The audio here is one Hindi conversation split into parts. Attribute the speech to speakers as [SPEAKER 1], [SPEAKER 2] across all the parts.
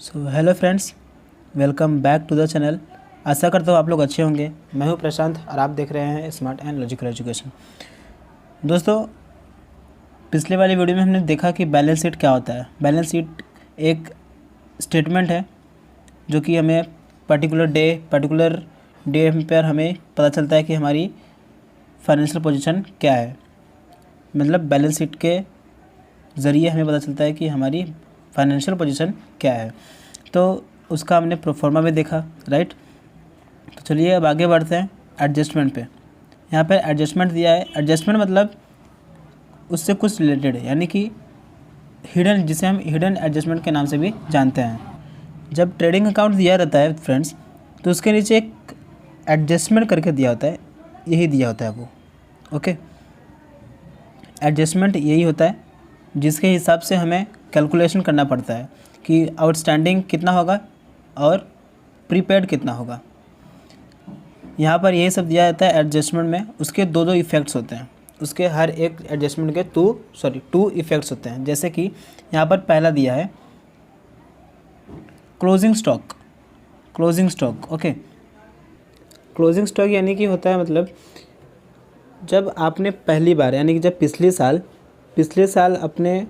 [SPEAKER 1] So hello friends, welcome back to the channel. आशा करता हूँ आप लोग अच्छे होंगे। मैं हूँ प्रशांत और आप देख रहे हैं स्मार्ट एंड लॉजिकल एजुकेशन। दोस्तों, पिछले वाली वीडियो में हमने देखा कि बैलेंस शीट क्या होता है। बैलेंस शीट एक स्टेटमेंट है जो कि हमें पर्टिकुलर डे पर हमें पता चलता है कि हमारी फाइनेंशियल पोजीशन क्या है। मतलब बैलेंस शीट के ज़रिए हमें पता चलता है कि हमारी फाइनेंशियल पोजीशन क्या है। तो उसका हमने प्रोफॉर्मा में देखा, राइट। तो चलिए अब आगे बढ़ते हैं एडजस्टमेंट पे। यहाँ पे एडजस्टमेंट दिया है। एडजस्टमेंट मतलब उससे कुछ रिलेटेड है, यानी कि हिडन, जिसे हम हिडन एडजस्टमेंट के नाम से भी जानते हैं। जब ट्रेडिंग अकाउंट दिया रहता है फ्रेंड्स, तो उसके नीचे एक एडजस्टमेंट करके दिया होता है, यही दिया होता है वो। ओके, एडजस्टमेंट यही होता है जिसके हिसाब से हमें कैलकुलेशन करना पड़ता है कि आउटस्टैंडिंग कितना होगा और प्रीपेड कितना होगा। यहाँ पर यही सब दिया जाता है एडजस्टमेंट में। उसके दो इफ़ेक्ट्स होते हैं। उसके हर एक एडजस्टमेंट के टू इफ़ेक्ट्स होते हैं। जैसे कि यहाँ पर पहला दिया है closing stock. Okay, closing stock यानी कि होता है, मतलब जब आपने पहली बार, यानी कि जब पिछले साल अपने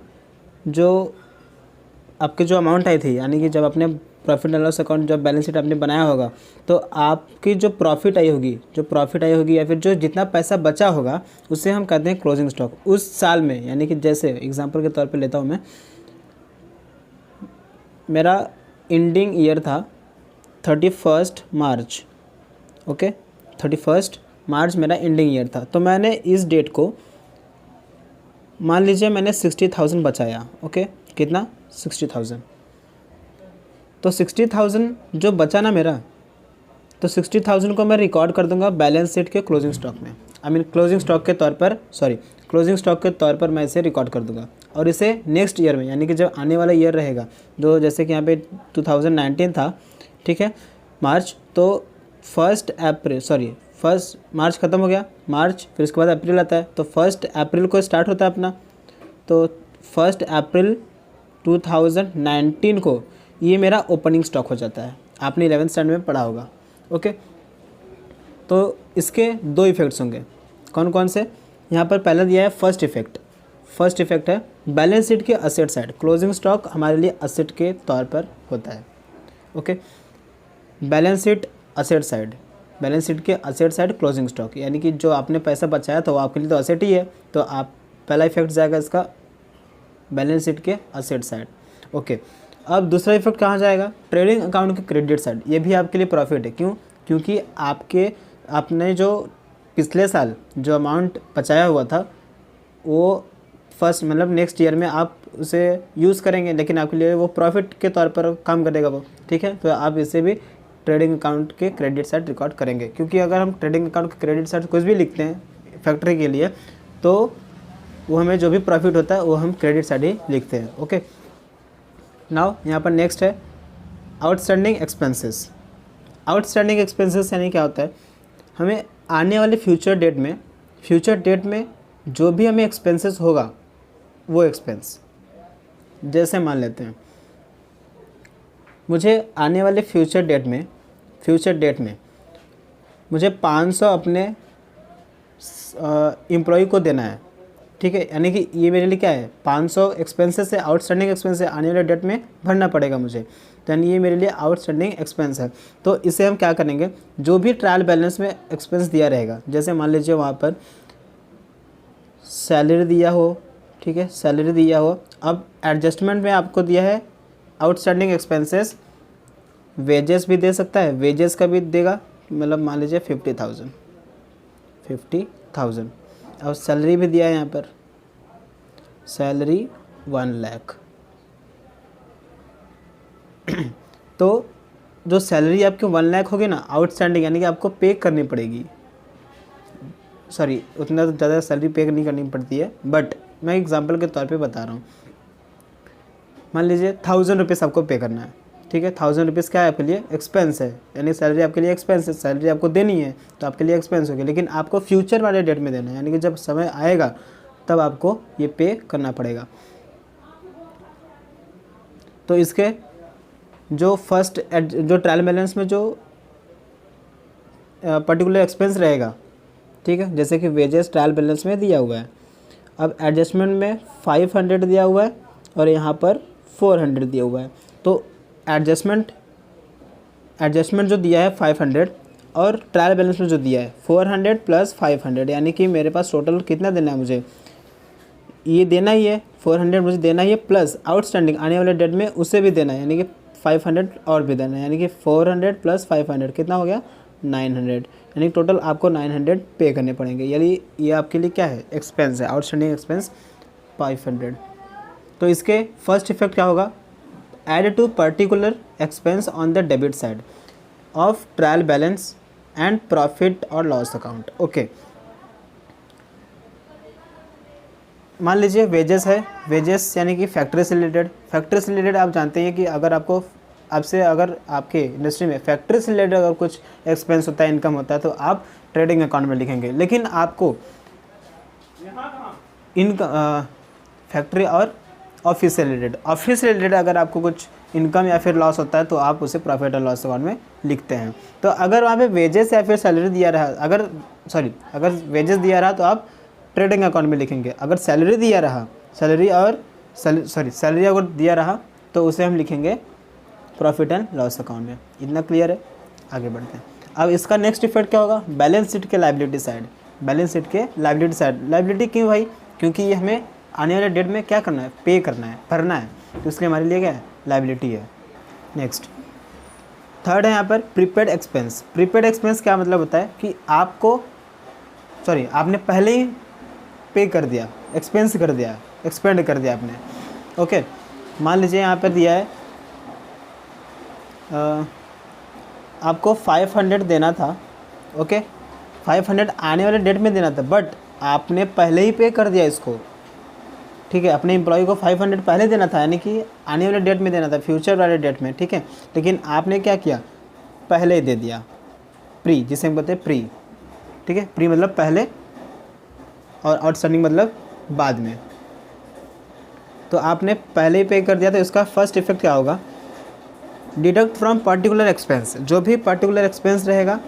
[SPEAKER 1] आपके जो अमाउंट आई थी, यानी कि जब अपने प्रॉफिट एंड लॉस अकाउंट, जब बैलेंस शीट आपने बनाया होगा, तो आपकी जो प्रॉफिट आई होगी या फिर जो जितना पैसा बचा होगा, उससे हम कहते हैं क्लोजिंग स्टॉक उस साल में। यानी कि जैसे एग्जांपल के तौर पे लेता हूँ मैं, मेरा एंडिंग ईयर था 31 मार्च। ओके, 31 मार्च मेरा एंडिंग ईयर था। तो मैंने इस डेट को, मान लीजिए मैंने 60,000 बचाया। ओके, कितना? 60,000। तो 60,000 जो बचा ना मेरा, तो 60,000 को मैं रिकॉर्ड कर दूंगा बैलेंस शीट के क्लोजिंग स्टॉक में। क्लोजिंग स्टॉक के तौर पर मैं इसे रिकॉर्ड कर दूंगा। और इसे नेक्स्ट ईयर में, यानी कि जब आने वाला ईयर रहेगा, जो जैसे कि यहाँ पे 2019 था, ठीक है, मार्च, तो 1 मार्च ख़त्म हो गया, मार्च, फिर उसके बाद अप्रैल आता है, तो 1 अप्रैल को स्टार्ट होता है अपना। तो 1 अप्रैल 2019 को ये मेरा ओपनिंग स्टॉक हो जाता है। आपने 11th स्टैंडर्ड में पढ़ा होगा। ओके, तो इसके दो इफ़ेक्ट्स होंगे। कौन कौन से? यहाँ पर पहला दिया है फर्स्ट इफेक्ट है बैलेंस शीट के असेट साइड। क्लोजिंग स्टॉक हमारे लिए असेट के तौर पर होता है। ओके, बैलेंस शीट के असेट साइड क्लोजिंग स्टॉक, यानी कि जो आपने पैसा बचाया था वो आपके लिए तो असेट ही है। तो आप पहला इफेक्ट जाएगा इसका बैलेंस शीट के असेट साइड। ओके, अब दूसरा इफेक्ट कहाँ जाएगा? ट्रेडिंग अकाउंट के क्रेडिट साइड। ये भी आपके लिए प्रॉफिट है। क्यों? क्योंकि आपने जो पिछले साल जो अमाउंट बचाया हुआ था, वो नेक्स्ट ईयर में आप उसे यूज़ करेंगे, लेकिन आपके लिए वो प्रॉफिट के तौर पर काम करेगा वो। ठीक है, तो आप इसे भी ट्रेडिंग अकाउंट के क्रेडिट साइड रिकॉर्ड करेंगे। क्योंकि अगर हम ट्रेडिंग अकाउंट के क्रेडिट साइड कुछ भी लिखते हैं फैक्ट्री के लिए, तो वो हमें जो भी प्रॉफिट होता है वो हम क्रेडिट साइड ही लिखते हैं। ओके, नाउ यहाँ पर नेक्स्ट है आउटस्टैंडिंग एक्सपेंसेस यानी क्या होता है? हमें आने वाले फ्यूचर डेट में जो भी हमें एक्सपेंसेस होगा, वो एक्सपेंस, जैसे मान लेते हैं मुझे आने वाले फ्यूचर डेट में मुझे 500 अपने एम्प्लॉय को देना है। ठीक है, यानी कि ये मेरे लिए क्या है? 500 एक्सपेंसेस है, आउटस्टैंडिंग एक्सपेंस है, आने वाले डेट में भरना पड़ेगा मुझे। तो यानी ये मेरे लिए आउटस्टैंडिंग एक्सपेंस है। तो इसे हम क्या करेंगे? जो भी ट्रायल बैलेंस में एक्सपेंस दिया रहेगा, जैसे मान लीजिए वहाँ पर सैलरी दिया हो, ठीक है, सैलरी दिया हो। अब एडजस्टमेंट में आपको दिया है आउटस्टैंडिंग एक्सपेंसेस, वेजेस भी दे सकता है, वेजेस का भी देगा, मतलब मान लीजिए 50,000। और सैलरी भी दिया है यहाँ पर, सैलरी 1 लाख। तो जो सैलरी आपकी 1 लाख होगी ना आउटस्टैंडिंग, यानी कि आपको पे करनी पड़ेगी। उतना तो ज़्यादा सैलरी पे नहीं करनी पड़ती है, बट मैं एग्जांपल के तौर पे बता रहा हूँ। मान लीजिए 1000 रुपीज़ आपको पे करना है। ठीक है, 1000 रुपीज़ क्या है आपके लिए? एक्सपेंस है, यानी सैलरी आपके लिए एक्सपेंस है। सैलरी आपको देनी है तो आपके लिए एक्सपेंस होगी, लेकिन आपको फ्यूचर वाले डेट में देना है, यानी कि जब समय आएगा तब आपको ये पे करना पड़ेगा। तो इसके जो जो ट्रायल बैलेंस में जो पर्टिकुलर एक्सपेंस रहेगा, ठीक है, जैसे कि वेजेस ट्रायल बैलेंस में दिया हुआ है। अब एडजस्टमेंट में 500 दिया हुआ है और यहाँ पर 400 दिया हुआ है। तो एडजस्टमेंट जो दिया है 500 और ट्रायल बैलेंस में जो दिया है 400 प्लस 500, यानी कि मेरे पास टोटल कितना देना है मुझे, ये देना ही है 400 मुझे देना ही है, प्लस आउटस्टैंडिंग आने वाले डेट में उसे भी देना है, यानी कि 500 और भी देना है, यानी कि 400 प्लस 500 कितना हो गया 900, यानी टोटल आपको 900 पे करने पड़ेंगे। यानी ये आपके लिए क्या है, एक्सपेंस है, आउटस्टैंडिंग एक्सपेंस 500। तो इसके फर्स्ट इफेक्ट क्या होगा, add to particular expense on the debit side of trial balance and profit और लॉस अकाउंट। ओके, मान लीजिए वेजेस है, वेजेस यानी कि फैक्ट्री से रिलेटेड आप जानते हैं कि अगर अगर आपके इंडस्ट्री में फैक्ट्री से रिलेटेड अगर कुछ एक्सपेंस होता है, इनकम होता है, तो आप ट्रेडिंग अकाउंट में लिखेंगे। लेकिन आपको फैक्ट्री और ऑफिस से रिलेटेड अगर आपको कुछ इनकम या फिर लॉस होता है तो आप उसे प्रॉफिट और लॉस अकाउंट में लिखते हैं। तो अगर वहाँ पे वेजेस या फिर सैलरी दिया रहा, अगर वेजेस दिया रहा तो आप ट्रेडिंग अकाउंट में लिखेंगे। अगर सैलरी दिया रहा, सैलरी अगर दिया रहा तो उसे हम लिखेंगे प्रॉफिट एंड लॉस अकाउंट में। इतना क्लियर है, आगे बढ़ते हैं। अब इसका नेक्स्ट इफेक्ट क्या होगा, बैलेंस शीट के लायबिलिटी साइड। लायबिलिटी क्यों भाई, क्योंकि ये हमें आने वाले डेट में क्या करना है, पे करना है, भरना है, तो इसलिए हमारे लिए क्या है, लायबिलिटी है। नेक्स्ट थर्ड है यहाँ पर प्रीपेड एक्सपेंस क्या मतलब होता है कि आपने पहले ही पे कर दिया, एक्सपेंड कर दिया आपने। ओके, मान लीजिए यहाँ पर दिया है आपको 500 देना था। ओके, 500 आने वाले डेट में देना था, बट आपने पहले ही पे कर दिया इसको, ठीक है। अपने एम्प्लॉय को 500 पहले देना था, यानी कि आने वाले डेट में देना था, फ्यूचर वाले डेट में, ठीक है। लेकिन आपने क्या किया, पहले ही दे दिया, प्री, जिसे हम बोलते हैं प्री, ठीक है। प्री मतलब पहले और आउटस्टैंडिंग मतलब बाद में। तो आपने पहले ही पे कर दिया, तो इसका फर्स्ट इफेक्ट क्या होगा, डिडक्ट फ्रॉम पर्टिकुलर एक्सपेंस। जो भी पर्टिकुलर एक्सपेंस रहेगा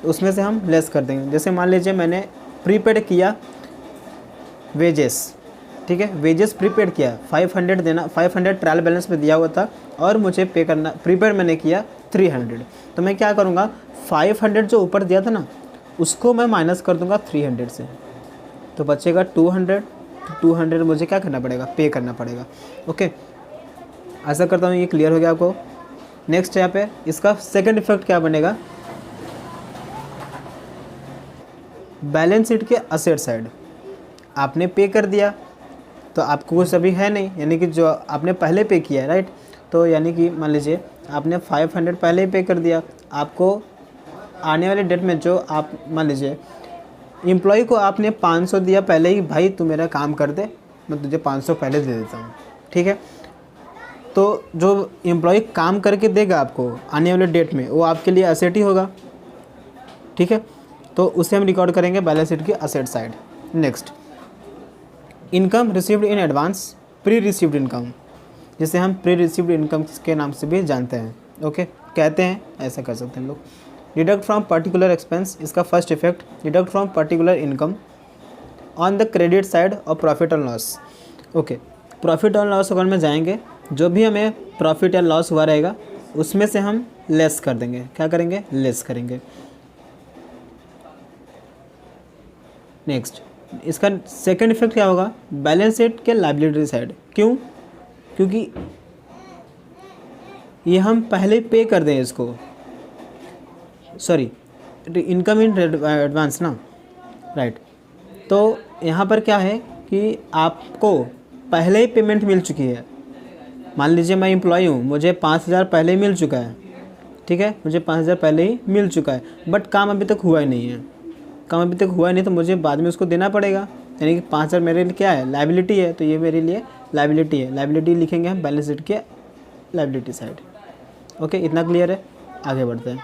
[SPEAKER 1] उसमें से हम लेस कर देंगे। जैसे मान लीजिए मैंने प्रीपेड किया वेजेस, ठीक है, वेजेस प्रीपेड किया, 500 देना, 500 ट्रायल बैलेंस में दिया हुआ था और मुझे पे करना, प्रीपेड मैंने किया 300। तो मैं क्या करूँगा, 500 जो ऊपर दिया था ना उसको मैं माइनस कर दूँगा 300 से, तो बचेगा 200। तो 200 मुझे क्या करना पड़ेगा, पे करना पड़ेगा। ओके, आशा करता हूँ ये क्लियर हो गया आपको। नेक्स्ट यहाँ पे इसका सेकंड इफेक्ट क्या बनेगा, बैलेंस शीट के असेट साइड। आपने पे कर दिया तो आपको कुछ अभी है नहीं, यानी कि जो आपने पहले पे किया है, राइट। तो यानी कि मान लीजिए आपने 500 पहले ही पे कर दिया, आपको आने वाले डेट में जो आप मान लीजिए एम्प्लॉय को आपने 500 दिया पहले ही, भाई तू मेरा काम कर दे, मैं तुझे 500 पहले दे देता हूँ, ठीक है। तो जो एम्प्लॉय काम करके देगा आपको आने वाले डेट में, वो आपके लिए असेट ही होगा, ठीक है। तो उसे हम रिकॉर्ड करेंगे बैलेंस शीट की asset side. Next, income received in advance, pre received income, जिसे हम प्री रिसीव्ड इनकम के नाम से भी जानते हैं। ओके, कहते हैं, ऐसा कर सकते हैं हम लोग। डिडक्ट फ्रॉम पर्टिकुलर एक्सपेंस, इसका first effect, deduct from particular income on the credit side of profit और लॉस। ओके, प्रॉफिट और लॉस अकाउंट में जाएंगे, जो भी हमें प्रॉफिट या लॉस हुआ रहेगा उसमें से हम लेस कर देंगे। क्या करेंगे, लेस करेंगे। नेक्स्ट, इसका सेकंड इफेक्ट क्या होगा, बैलेंस शीट के लायबिलिटी साइड। क्यों, क्योंकि ये हम पहले पे कर दें इसको, सॉरी, इनकम इन एडवांस ना, राइट। तो यहाँ पर क्या है कि आपको पहले ही पेमेंट मिल चुकी है। मान लीजिए मैं एम्प्लॉय हूँ, मुझे 5000 पहले ही मिल चुका है, ठीक है, मुझे 5000 पहले ही मिल चुका है, बट काम अभी तक हुआ ही नहीं है, तो मुझे बाद में उसको देना पड़ेगा, यानी कि 5000 मेरे लिए क्या है, लायबिलिटी है, तो ये मेरे लिए लायबिलिटी है। लायबिलिटी लिखेंगे हम बैलेंस शीट के लायबिलिटी साइड। ओके, इतना क्लियर है, आगे बढ़ते हैं।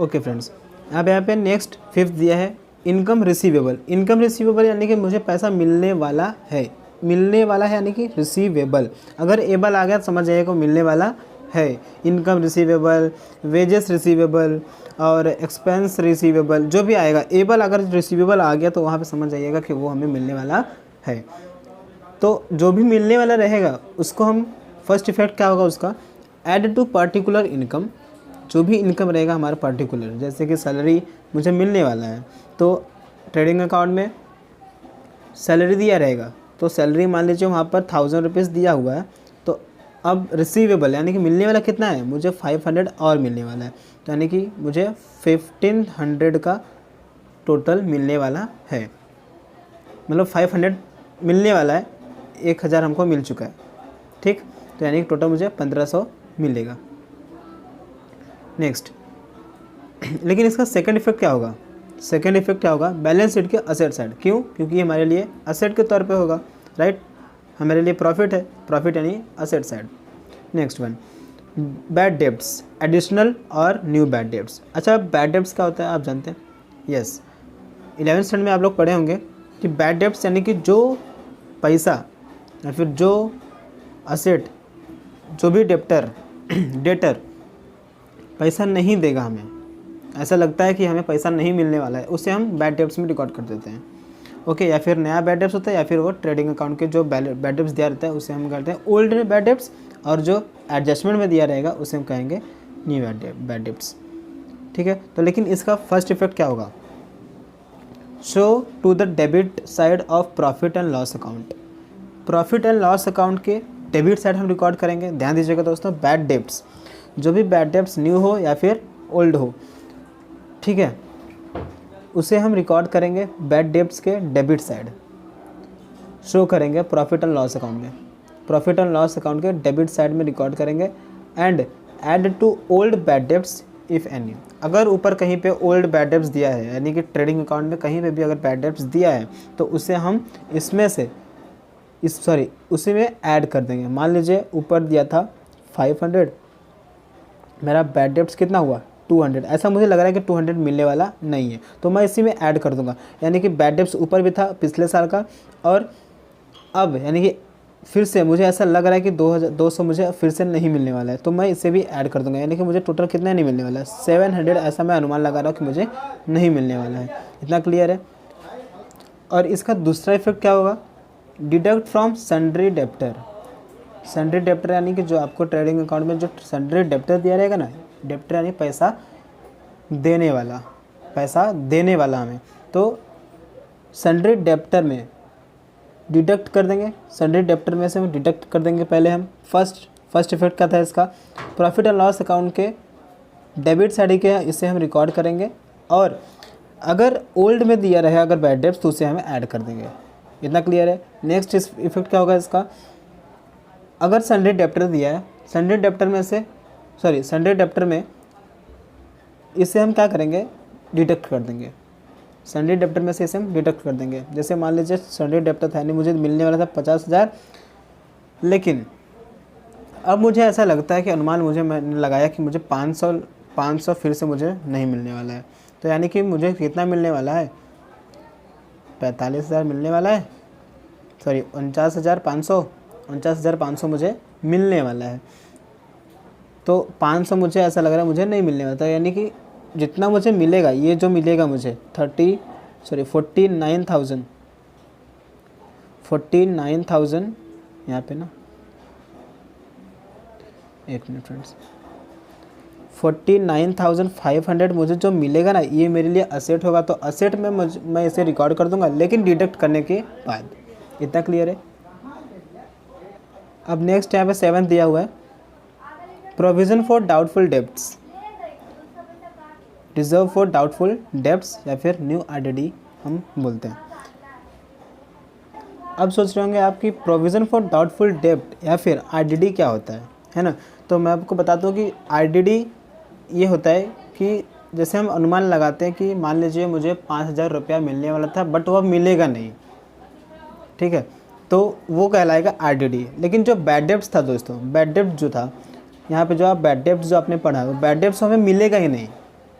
[SPEAKER 1] ओके फ्रेंड्स, अब यहाँ पे नेक्स्ट फिफ्थ दिया है इनकम रिसीवेबल। इनकम रिसीवेबल यानी कि मुझे पैसा मिलने वाला है, मिलने वाला है यानी कि रिसीवेबल। अगर एबल आ गया तो समझ जाइए को मिलने वाला है। इनकम रिसीवेबल, वेजेस रिसीवेबल और एक्सपेंस रिसीवेबल, जो भी आएगा एबल अगर रिसीवेबल आ गया तो वहाँ पे समझ जाइएगा कि वो हमें मिलने वाला है। तो जो भी मिलने वाला रहेगा उसको हम फर्स्ट इफेक्ट क्या होगा उसका, ऐड टू पर्टिकुलर इनकम। जो भी इनकम रहेगा हमारा पर्टिकुलर, जैसे कि सैलरी मुझे मिलने वाला है तो ट्रेडिंग अकाउंट में सैलरी दिया रहेगा, तो सैलरी मान लीजिए वहाँ पर 1000 रुपीज़ दिया हुआ है, तो अब रिसीवेबल यानी कि मिलने वाला कितना है, मुझे 500 और मिलने वाला है, तो यानी कि मुझे 1500 का टोटल मिलने वाला है। मतलब 500 मिलने वाला है, 1000 हमको मिल चुका है, ठीक। तो यानी कि टोटल मुझे 1500 मिलेगा। नेक्स्ट लेकिन इसका सेकंड इफेक्ट क्या होगा, सेकंड इफेक्ट क्या होगा, बैलेंस शीट के असेट साइड। क्यों, क्योंकि ये हमारे लिए असेट के तौर पे होगा, राइट। हमारे लिए प्रॉफिट है, प्रॉफिट यानी asset side. Next one, bad debts, additional और न्यू बैड डेब्ट्स। अच्छा, बैड डेब्ट्स क्या होता है आप जानते हैं, यस 11th स्टैंडर्ड में आप लोग पढ़े होंगे कि बैड डेब्ट्स यानी कि जो पैसा या फिर जो असेट, जो भी डेटर पैसा नहीं देगा, हमें ऐसा लगता है कि हमें पैसा नहीं मिलने वाला है, उसे हम बैड डेब्ट्स में रिकॉर्ड कर देते हैं, ओके। या फिर नया बैड डेब्ट्स होता है, या फिर वो ट्रेडिंग अकाउंट के जो बैड डेब्ट्स दिया रहता है उसे हम करते हैं ओल्ड बैड डेब्ट्स, और जो एडजस्टमेंट में दिया रहेगा उसे हम कहेंगे न्यू बैड डेब्ट्स, ठीक है। तो लेकिन इसका फर्स्ट इफेक्ट क्या होगा, show to the debit side of profit and loss account. Profit and loss account के डेबिट साइड हम रिकॉर्ड करेंगे। ध्यान दीजिएगा दोस्तों, बैड डेब्ट्स, जो भी बैड डेब्ट्स न्यू हो या फिर ओल्ड हो, ठीक है, उसे हम रिकॉर्ड करेंगे बैड डेब्ट्स के डेबिट साइड, शो करेंगे प्रॉफिट एंड लॉस अकाउंट में, प्रॉफिट एंड लॉस अकाउंट के डेबिट साइड में रिकॉर्ड करेंगे। And add to old bad debts if any. अगर ऊपर कहीं पे ओल्ड बैड डेब्ट्स दिया है, यानी कि ट्रेडिंग अकाउंट में कहीं पे भी अगर बैड डेब्ट्स दिया है तो उसे हम इसमें से उसी में ऐड कर देंगे। मान लीजिए ऊपर दिया था 500, मेरा बैड डेब्ट्स कितना हुआ 200, ऐसा मुझे लग रहा है कि 200 मिलने वाला नहीं है, तो मैं इसी में ऐड कर दूंगा। यानी कि बैड डेब्ट्स ऊपर भी था पिछले साल का, और अब यानी कि फिर से मुझे ऐसा लग रहा है कि 200 मुझे फिर से नहीं मिलने वाला है, तो मैं इसे भी ऐड कर दूंगा। यानी कि मुझे टोटल कितना नहीं मिलने वाला है, 700, ऐसा मैं अनुमान लगा रहा हूँ कि मुझे नहीं मिलने वाला है। इतना क्लियर है। और इसका दूसरा इफेक्ट क्या होगा, deduct from sundry debtor. Sundry debtor यानी कि जो आपको ट्रेडिंग अकाउंट में जो सन्ड्री डेप्टर दिया रहेगा ना, डेप्टर यानी पैसा देने वाला, पैसा देने वाला हमें, तो सन्ड्री डेप्टर में डिडक्ट कर देंगे। सन्ड्री डेप्टर में से हम डिडक्ट कर देंगे पहले हम। फर्स्ट इफेक्ट क्या था इसका, प्रॉफिट एंड लॉस अकाउंट के डेबिट साइड के इसे हम रिकॉर्ड करेंगे, और अगर ओल्ड में दिया रहे अगर बैड डेब्ट्स तो उसे हम ऐड कर देंगे। इतना क्लियर है। नेक्स्ट इफेक्ट क्या होगा इसका, अगर सन्ड्री डेप्टर दिया है, सन्ड्री डेप्टर में इसे हम क्या करेंगे, डिडक्ट कर देंगे। सन्ड्री डेप्टर में से इसे हम डिडक्ट कर देंगे। जैसे मान लीजिए सन्ड्री डेप्टर था, यानी मुझे मिलने वाला था 50,000, लेकिन अब मुझे ऐसा लगता है कि अनुमान मैंने लगाया कि मुझे 500 फिर से मुझे नहीं मिलने वाला है, तो यानी कि मुझे कितना मिलने वाला है, 45,000 मिलने वाला है, सॉरी 49,500 मुझे मिलने वाला है। तो 500 मुझे ऐसा लग रहा है मुझे नहीं मिलने वाला था, यानी कि जितना मुझे मिलेगा, ये जो मिलेगा मुझे 49,000 यहाँ पे ना, एक मिनट फ्रेंड्स, 49,500 मुझे जो मिलेगा ना, ये मेरे लिए असेट होगा, तो असेट में मैं इसे रिकॉर्ड कर दूंगा, लेकिन डिडक्ट करने के बाद। इतना क्लियर है। अब नेक्स्ट यहाँ पे 7 दिया हुआ है, provision for doubtful debts, reserve for doubtful debts, या फिर न्यू आरडीडी हम बोलते हैं। अब सोच रहे होंगे आप कि प्रोविज़न फॉर डाउटफुल डेब्ट या फिर आरडीडी क्या होता है ना। तो मैं आपको बताता हूँ कि आरडीडी ये होता है कि जैसे हम अनुमान लगाते हैं कि मान लीजिए मुझे 5,000 रुपया मिलने वाला था, बट वह मिलेगा नहीं, ठीक है, तो वो कहलाएगा आरडीडी। लेकिन जो बैड डेब्ट्स था दोस्तों, बैड डेब्ट जो था यहाँ पे, जो आप बैड डेब्ट्स जो आपने पढ़ा, वो बैड डेब्ट्स हमें मिलेगा ही नहीं,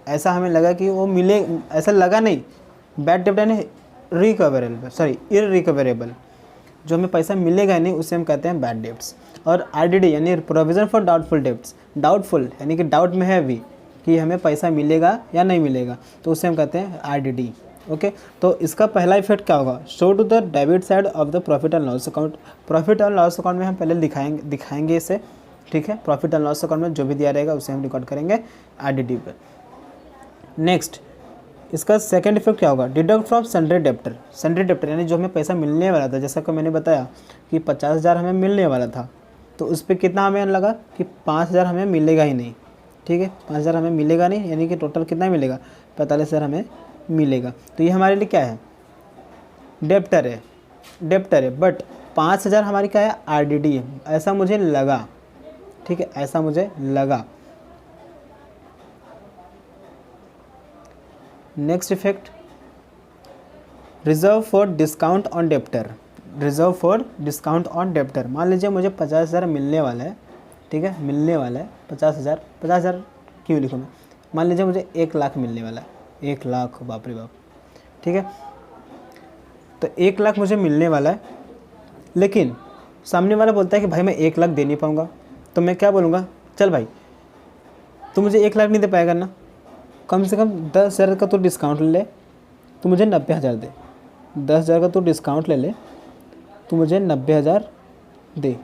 [SPEAKER 1] ऐसा हमें लगा कि वो मिले, ऐसा लगा नहीं। बैड डेब्ट यानी इररिकवरेबल, जो हमें पैसा मिलेगा नहीं उसे हम कहते हैं बैड डेब्ट्स। और आरडीडी यानी provision for doubtful debts, doubtful यानी कि डाउट में है अभी कि हमें पैसा मिलेगा या नहीं मिलेगा, तो उसे हम कहते हैं आरडीडी। ओके, तो इसका पहला इफेक्ट क्या होगा, show to the debit side of the profit and loss account. Profit and loss account में हम पहले दिखाएंगे इसे, ठीक है। प्रॉफिट एंड लॉस अकाउंट में जो भी दिया रहेगा उसे हम रिकॉर्ड करेंगे आरडीडी पर। नेक्स्ट, इसका सेकंड इफेक्ट क्या होगा, deduct from sundry debtor. Sundry debtor यानी जो हमें पैसा मिलने वाला था, जैसा कि मैंने बताया कि 50,000 हमें मिलने वाला था, तो उस पर कितना हमें लगा कि 5,000 हमें मिलेगा ही नहीं, ठीक है। 5,000 हमें मिलेगा नहीं, यानी कि टोटल कितना मिलेगा, 45,000 हमें मिलेगा। तो ये हमारे लिए क्या है, डेप्टर है, बट 5,000 हमारी क्या है, आरडीडी है, ऐसा मुझे लगा, ठीक है, ऐसा मुझे लगा। Next effect, reserve for discount on debtor. Reserve for discount on debtor, मान लीजिए मुझे 50,000 मिलने वाला है, ठीक है, मिलने वाला है 50,000 क्यों लिखूँ मैं, मान लीजिए मुझे 1 लाख मिलने वाला है, 1 लाख, बाप रे बाप, ठीक है। तो 1 लाख मुझे मिलने वाला है, लेकिन सामने वाला बोलता है कि भाई मैं 1 लाख दे नहीं पाऊँगा, तो मैं क्या बोलूँगा, चल भाई तू मुझे 1 लाख नहीं दे पाएगा ना, कम से कम 10,000 का तो डिस्काउंट ले ले, तो मुझे 90,000 दे, 10,000 का तो डिस्काउंट ले ले, तो मुझे 90,000 दे।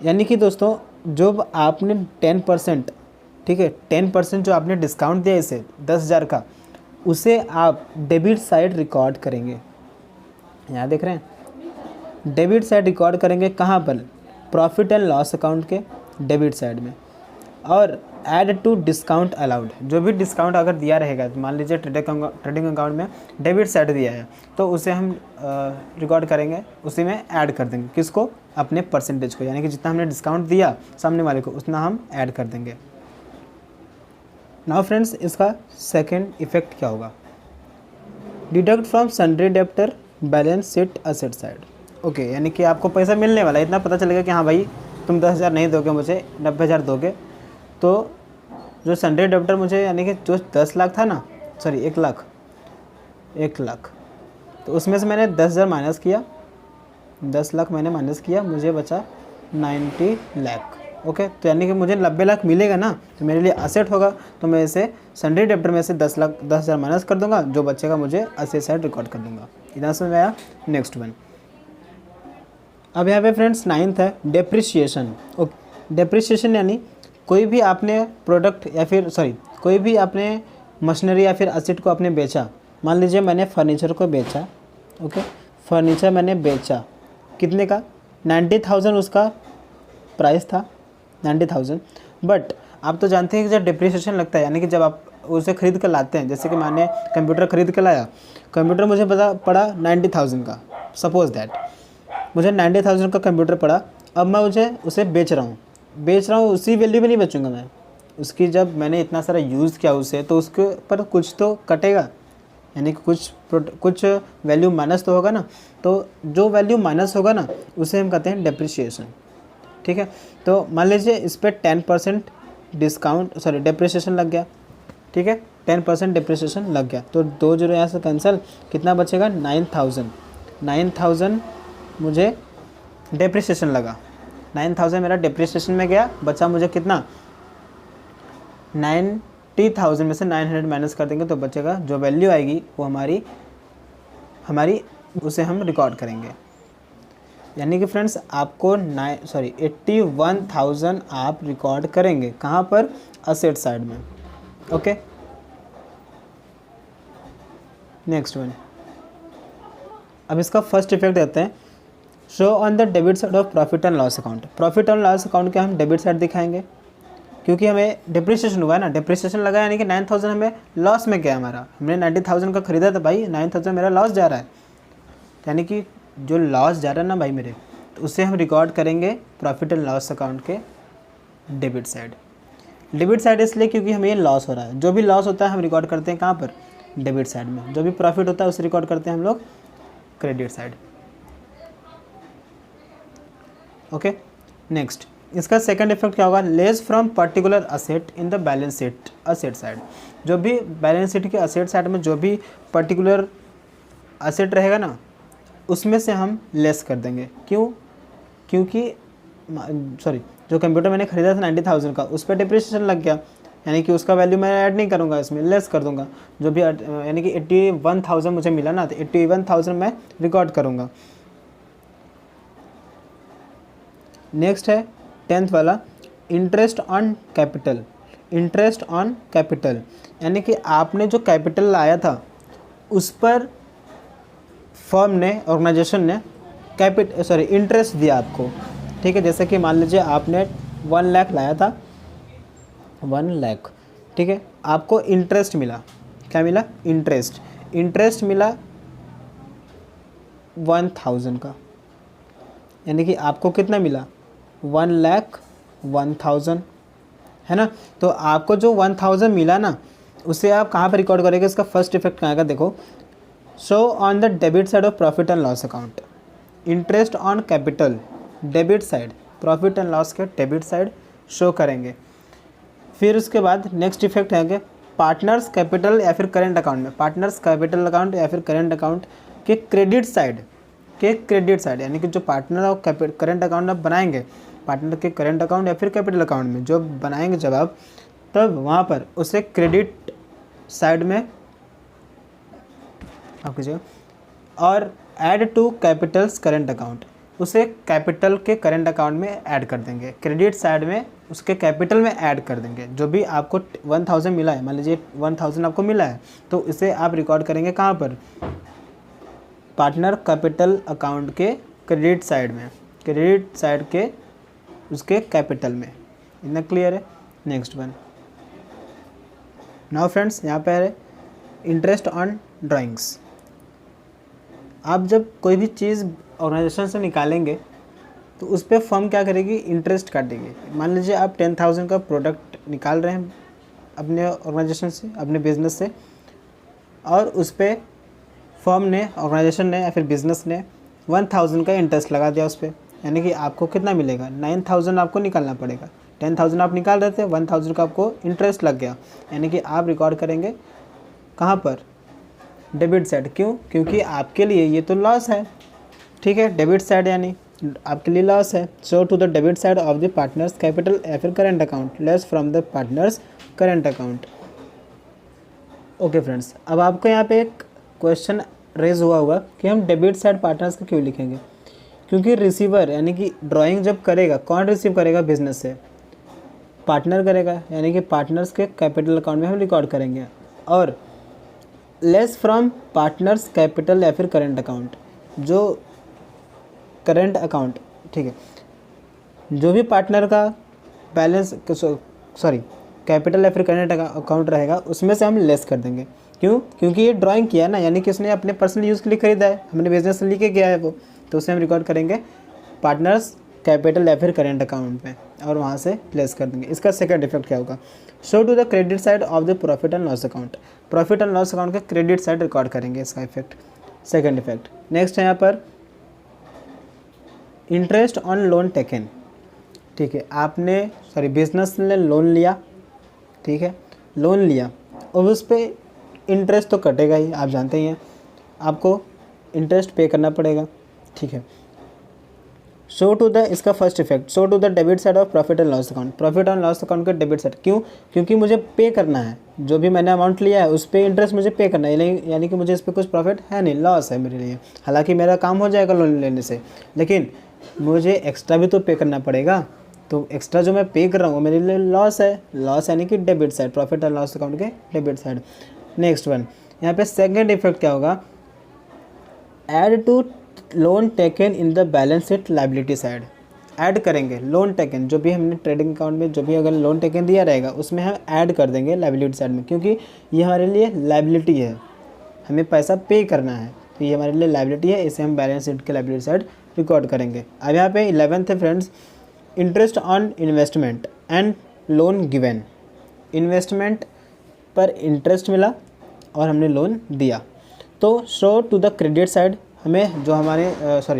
[SPEAKER 1] यानी कि दोस्तों जो आपने 10%, ठीक है, 10% जो आपने डिस्काउंट दिया इसे 10,000 का, उसे आप डेबिट साइड रिकॉर्ड करेंगे। यहाँ देख रहे हैं, डेबिट साइड रिकॉर्ड करेंगे कहाँ पर, प्रॉफिट एंड लॉस अकाउंट के डेबिट साइड में। और ऐड टू डिस्काउंट अलाउड, जो भी डिस्काउंट अगर दिया रहेगा, तो मान लीजिए ट्रेडिंग अकाउंट में डेबिट साइड दिया है, तो उसे हम रिकॉर्ड करेंगे, उसी में ऐड कर देंगे, किसको, अपने परसेंटेज को, यानी कि जितना हमने डिस्काउंट दिया सामने वाले को उतना हम ऐड कर देंगे। नाउ फ्रेंड्स, इसका सेकेंड इफेक्ट क्या होगा, deduct from sundry debtor balance sheet asset side. Okay, यानी कि आपको पैसा मिलने वाला है, इतना पता चलेगा कि हाँ भाई तुम 10,000 नहीं दोगे, मुझे 90,000 दोगे, तो जो सन्ड्री डेप्टर मुझे, यानी कि जो 10 लाख था ना, सॉरी 1 लाख, तो उसमें से मैंने 10,000 माइनस किया, 10 लाख मैंने माइनस किया, मुझे बचा 90 लाख। ओके, तो यानी कि मुझे 90 लाख मिलेगा ना, तो मेरे लिए असेट होगा, तो मैं इसे सन्ड्री डेप्टर में से 10,000 माइनस कर दूंगा, जो बचेगा मुझे असेट साइड रिकॉर्ड कर दूंगा। इतना समझ में आया। नेक्स्ट वन, अब यहाँ पे फ्रेंड्स 9th है डेप्रिसिएशन। ओके, डेप्रिसिएशन यानी कोई भी आपने प्रोडक्ट या फिर कोई भी आपने मशीनरी या फिर असेट को आपने बेचा, मान लीजिए मैंने फर्नीचर को बेचा, ओके, फर्नीचर मैंने बेचा, कितने का, 90,000 उसका प्राइस था, 90,000। बट आप तो जानते हैं कि जब डिप्रिसिएशन लगता है, यानी कि जब आप उसे खरीद कर लाते हैं, जैसे कि मैंने कंप्यूटर खरीद कर लाया, कंप्यूटर मुझे पड़ा 90,000 का, सपोज दैट मुझे 90,000 का कंप्यूटर पड़ा, अब मैं उसे बेच रहा हूँ, उसी वैल्यू में नहीं बेचूंगा मैं, उसकी जब मैंने इतना सारा यूज़ किया उसे, तो उसके पर कुछ तो कटेगा, यानी कि कुछ वैल्यू माइनस तो होगा ना, तो जो वैल्यू माइनस होगा ना उसे हम कहते हैं डेप्रिसिएशन, ठीक है। तो मान लीजिए इस पर 10% डेप्रिसिएशन लग गया, ठीक है, 10% डेप्रिसिएशन लग गया, तो 2 जीरो यहाँ से कैंसिल, कितना बचेगा, 9,000 मुझे डेप्रिसिएशन लगा, 9,000 मेरा डेप्रिसिएशन में गया, बचा मुझे कितना, 90,000 में से 900 माइनस कर देंगे, तो बचेगा जो वैल्यू आएगी वो हमारी उसे हम रिकॉर्ड करेंगे। यानी कि फ्रेंड्स आपको 81,000 आप रिकॉर्ड करेंगे, कहाँ पर, असेट साइड में। ओके, नेक्स्ट वन, अब इसका फर्स्ट इफेक्ट देते हैं, show on the debit side of profit and loss account. Profit and loss account के हम डेबिट साइड दिखाएंगे, क्योंकि हमें डिप्रिसिएशन हुआ है ना, डिप्रिसिएशन लगा, यानी कि 9,000 हमें लॉस में गया, हमारा हमने 90,000 का खरीदा था भाई, 9,000 मेरा लॉस जा रहा है, यानी कि जो लॉस जा रहा है ना भाई मेरे, तो उसे हम रिकॉर्ड करेंगे प्रॉफिट एंड लॉस अकाउंट के डेबिट साइड। डेबिट साइड इसलिए क्योंकि हमें ये लॉस हो रहा है, जो भी लॉस होता है हम रिकॉर्ड करते हैं कहाँ पर, डेबिट साइड में, जो भी प्रॉफिट होता है उसे रिकॉर्ड करते हैं हम लोग क्रेडिट साइड। ओके, नेक्स्ट, इसका सेकंड इफेक्ट क्या होगा, less from particular asset in the balance sheet asset side. जो भी बैलेंस शीट के असेट साइड में जो भी पर्टिकुलर असेट रहेगा ना, उसमें से हम लेस कर देंगे। क्यों? क्योंकि सॉरी, जो कंप्यूटर मैंने ख़रीदा था 90,000 का, उस पर डिप्रिसिएशन लग गया, यानी कि उसका वैल्यू मैं ऐड नहीं करूँगा, इसमें लेस कर दूँगा। जो भी यानी कि 81,000 मुझे मिला ना, तो 81,000 मैं रिकॉर्ड करूँगा। नेक्स्ट है 10th वाला, interest on capital. Interest on capital यानी कि आपने जो कैपिटल लाया था उस पर फर्म ने, ऑर्गेनाइजेशन ने इंटरेस्ट दिया आपको। ठीक है, जैसे कि मान लीजिए आपने 1 लाख लाया था, 1 लाख, ठीक है, आपको इंटरेस्ट मिला। क्या मिला? इंटरेस्ट मिला 1,000 का, यानी कि आपको कितना मिला? 1,01,000, है ना। तो आपको जो 1,000 मिला ना, उसे आप कहाँ पर रिकॉर्ड करेंगे? इसका फर्स्ट इफेक्ट कहाँ का देखो, show on the debit side of profit and loss account. Interest on capital debit side, profit and loss के डेबिट साइड शो करेंगे। फिर उसके बाद नेक्स्ट इफेक्ट है कि पार्टनर्स कैपिटल या फिर करेंट अकाउंट में, पार्टनर्स कैपिटल अकाउंट या फिर करेंट अकाउंट के क्रेडिट साइड, यानी कि जो पार्टनर और करेंट अकाउंट आप बनाएंगे, पार्टनर के करेंट अकाउंट या फिर कैपिटल अकाउंट में जो बनाएंगे जब आप, तब वहाँ पर उसे क्रेडिट साइड में आप कीजिएगा, और add to capitals current account, उसे कैपिटल के करेंट अकाउंट में ऐड कर देंगे। क्रेडिट साइड में उसके कैपिटल में ऐड कर देंगे। जो भी आपको 1,000 मिला है, मान लीजिए 1,000 आपको मिला है, तो इसे आप रिकॉर्ड करेंगे कहाँ पर? पार्टनर कैपिटल अकाउंट के क्रेडिट साइड में, क्रेडिट साइड के उसके कैपिटल में। इतना क्लियर है? नेक्स्ट वन, नाउ फ्रेंड्स, यहाँ पे है इंटरेस्ट ऑन ड्राइंग्स। आप जब कोई भी चीज़ ऑर्गेनाइजेशन से निकालेंगे तो उस पर फर्म क्या करेगी? इंटरेस्ट काटेगी। मान लीजिए आप 10,000 का प्रोडक्ट निकाल रहे हैं अपने ऑर्गेनाइजेशन से, अपने बिजनेस से, और उस पर फर्म ने, ऑर्गेनाइजेशन ने या फिर बिजनेस ने 1,000 का इंटरेस्ट लगा दिया उस पर, यानी कि आपको कितना मिलेगा? 9,000 आपको निकालना पड़ेगा। 10,000 आप निकाल रहे थे, 1,000 का आपको इंटरेस्ट लग गया, यानी कि आप रिकॉर्ड करेंगे कहाँ पर? Debit side. क्यों? क्योंकि आपके लिए ये तो लॉस है। ठीक है, डेबिट साइड यानी आपके लिए लॉस है। So to the debit side of the partners capital या फिर current account, less from the partners current account. Okay friends, अब आपको यहाँ पे एक क्वेश्चन रेज हुआ होगा कि हम डेबिट साइड पार्टनर्स को क्यों लिखेंगे? क्योंकि रिसीवर यानी कि ड्राइंग जब करेगा, कौन रिसीव करेगा बिजनेस से? पार्टनर करेगा, यानी कि पार्टनर्स के कैपिटल अकाउंट में हम रिकॉर्ड करेंगे। और लेस फ्रॉम पार्टनर्स कैपिटल या फिर करेंट अकाउंट, जो करेंट अकाउंट, ठीक है, जो भी पार्टनर का बैलेंस, सॉरी, कैपिटल या फिर करेंट अकाउंट रहेगा, उसमें से हम लेस कर देंगे। क्यों? क्योंकि ये ड्राइंग किया है ना, यानी कि उसने अपने पर्सनल यूज़ के लिए खरीदा है, हमने बिजनेस में लेके गया है वो, तो उसे हम रिकॉर्ड करेंगे पार्टनर्स कैपिटल या फिर करेंट अकाउंट में, और वहाँ से लेस कर देंगे। इसका सेकंड इफेक्ट क्या होगा? Show to the credit side of the profit and loss account. Profit and loss account के क्रेडिट साइड रिकॉर्ड करेंगे, इसका इफेक्ट, सेकंड इफेक्ट। नेक्स्ट है यहाँ पर इंटरेस्ट ऑन लोन टेकन। ठीक है, आपने, सॉरी, बिजनेस ने लोन लिया, ठीक है, लोन लिया, और उस पर इंटरेस्ट तो कटेगा ही, आप जानते ही हैं, आपको इंटरेस्ट पे करना पड़ेगा। ठीक है, शो टू द, इसका first effect, show to the debit side of profit and loss account. Profit and loss account का डेबिट साइड। क्यों? क्योंकि मुझे पे करना है, जो भी मैंने अमाउंट लिया है उस पर इंटरेस्ट मुझे पे करना है, यानी कि मुझे इस पर कुछ प्रॉफिट है नहीं, लॉस है मेरे लिए। हालांकि मेरा काम हो जाएगा लोन लेने से, लेकिन मुझे एक्स्ट्रा भी तो पे करना पड़ेगा, तो एक्स्ट्रा जो मैं पे कर रहा हूँ वो मेरे लिए लॉस है। लॉस यानी कि debit side, profit and loss account के डेबिट साइड। नेक्स्ट वन, यहाँ पे सेकंड इफेक्ट क्या होगा? Add to loan taken in the balance sheet liability side. Add करेंगे लोन टेकन, जो भी हमने ट्रेडिंग अकाउंट में जो भी अगर लोन टेकन दिया रहेगा उसमें हम ऐड कर देंगे लायबिलिटी साइड में, क्योंकि ये हमारे लिए लायबिलिटी है, हमें पैसा पे करना है, तो ये हमारे लिए लायबिलिटी है, इसे हम बैलेंस शीट के लायबिलिटी साइड रिकॉर्ड करेंगे। अब यहाँ पे 11th है friends, interest on investment and loan given. Investment पर इंटरेस्ट मिला और हमने लोन दिया, तो show to the credit side, हमें जो हमारे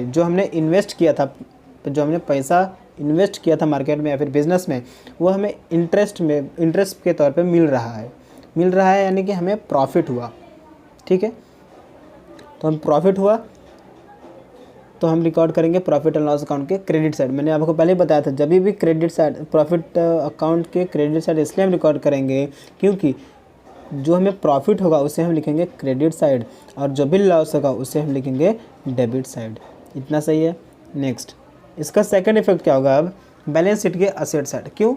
[SPEAKER 1] जो हमने इन्वेस्ट किया था, जो हमने पैसा इन्वेस्ट किया था मार्केट में या फिर बिज़नेस में, वो हमें इंटरेस्ट के तौर पे मिल रहा है, यानी कि हमें प्रॉफिट हुआ। ठीक है, तो हम प्रॉफिट हुआ तो हम रिकॉर्ड करेंगे प्रॉफिट एंड लॉस अकाउंट के क्रेडिट साइड। मैंने आपको पहले ही बताया था, जब भी क्रेडिट साइड प्रॉफिट अकाउंट के क्रेडिट साइड इसलिए हम रिकॉर्ड करेंगे क्योंकि जो हमें प्रॉफिट होगा उसे हम लिखेंगे क्रेडिट साइड और जो भी लॉस होगा उसे हम लिखेंगे डेबिट साइड। इतना सही है। नेक्स्ट, इसका सेकंड इफेक्ट क्या होगा अब, बैलेंस शीट के असेट साइड। क्यों?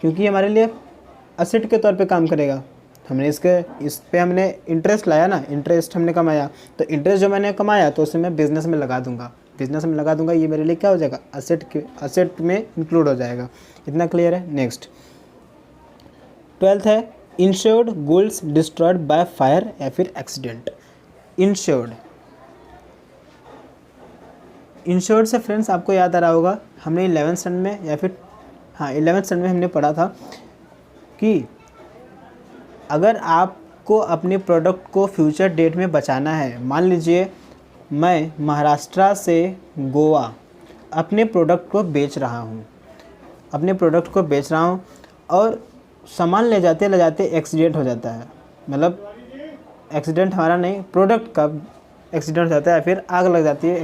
[SPEAKER 1] क्योंकि हमारे लिए असेट के तौर पे काम करेगा। हमने इस पे हमने इंटरेस्ट लाया ना, इंटरेस्ट हमने कमाया, तो इंटरेस्ट जो मैंने कमाया तो उसे मैं बिज़नेस में लगा दूंगा, ये मेरे लिए क्या हो जाएगा, असेट में इंक्लूड हो जाएगा। इतना क्लियर है। नेक्स्ट 12th है insured goods destroyed by fire या फिर एक्सीडेंट। इंश्योर्ड से फ्रेंड्स आपको याद आ रहा होगा, हमने 11th स्टैंडर्ड में या फिर 11th स्टैंडर्ड में हमने पढ़ा था कि अगर आपको अपने प्रोडक्ट को फ्यूचर डेट में बचाना है, मान लीजिए मैं महाराष्ट्र से गोवा अपने प्रोडक्ट को बेच रहा हूँ और सामान ले जाते एक्सीडेंट हो जाता है, मतलब एक्सीडेंट हमारा नहीं, प्रोडक्ट का एक्सीडेंट हो जाता है, फिर आग लग जाती है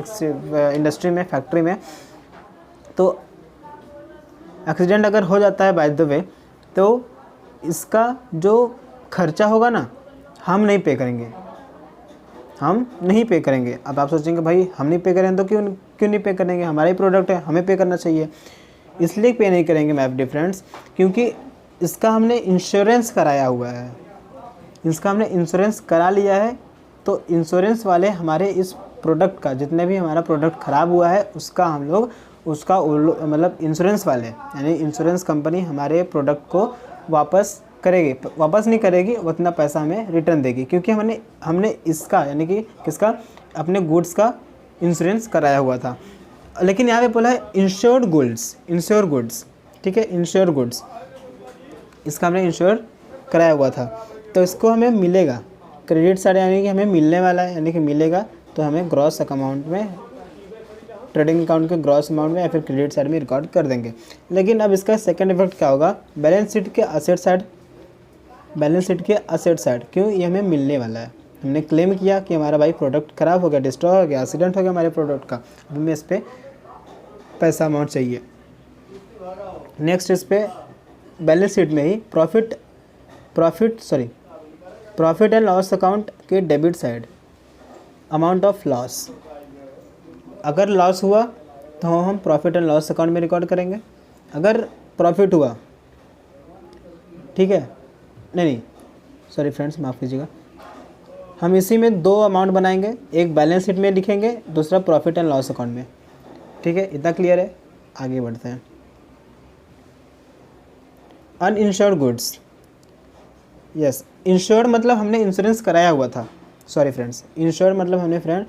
[SPEAKER 1] इंडस्ट्री में, फैक्ट्री में। तो एक्सीडेंट अगर हो जाता है बाय द वे, तो इसका जो खर्चा होगा ना, हम नहीं पे करेंगे। अब आप सोचेंगे भाई हम नहीं पे करें तो क्यों नहीं पे करेंगे, हमारा ही प्रोडक्ट है, हमें पे करना चाहिए। इसलिए पे नहीं करेंगे मैप डिफरेंस, क्योंकि इसका हमने इंश्योरेंस कराया हुआ है, इसका हमने इंश्योरेंस करा लिया है। तो इंश्योरेंस वाले हमारे इस प्रोडक्ट का, जितने भी हमारा प्रोडक्ट ख़राब हुआ है उसका हम लोग मतलब इंश्योरेंस वाले यानी इंश्योरेंस कंपनी हमारे प्रोडक्ट को वापस नहीं करेगी, उतना पैसा हमें रिटर्न देगी, क्योंकि हमने इसका यानी कि किसका, अपने गुड्स का इंश्योरेंस कराया हुआ था। लेकिन यहाँ पे बोला है इंश्योर्ड गुड्स, ठीक है, इंश्योर्ड गुड्स, इसका हमने इंश्योर कराया हुआ था, तो इसको हमें मिलेगा क्रेडिट साइड, यानी कि हमें मिलने वाला है, यानी कि मिलेगा, तो हमें ग्रॉस अमाउंट में, ट्रेडिंग अकाउंट के ग्रॉस अमाउंट में या फिर क्रेडिट साइड में रिकॉर्ड कर देंगे। लेकिन अब इसका सेकंड इफेक्ट क्या होगा, बैलेंस शीट के असेट साइड। क्यों? ये हमें मिलने वाला है, हमने क्लेम किया कि हमारा भाई प्रोडक्ट ख़राब हो गया, डिस्ट्रॉय हो गया, एक्सीडेंट हो गया हमारे प्रोडक्ट का, अब हमें इस पर पैसा अमाउंट चाहिए। नेक्स्ट, इस पर बैलेंस शीट में ही प्रॉफिट एंड लॉस अकाउंट के debit side, amount of loss. अगर लॉस हुआ तो हम प्रॉफिट एंड लॉस अकाउंट में रिकॉर्ड करेंगे, अगर प्रॉफिट हुआ, ठीक है, नहीं सॉरी फ्रेंड्स, माफ़ कीजिएगा, हम इसी में दो अमाउंट बनाएंगे, एक बैलेंस शीट में लिखेंगे, दूसरा प्रॉफिट एंड लॉस अकाउंट में। ठीक है, इतना क्लियर है। आगे बढ़ते हैं। अनइंश्योर्ड गुड्स, यस, इंश्योर्ड मतलब हमने इंश्योरेंस कराया हुआ था, सॉरी फ्रेंड्स, इंश्योर्ड मतलब हमने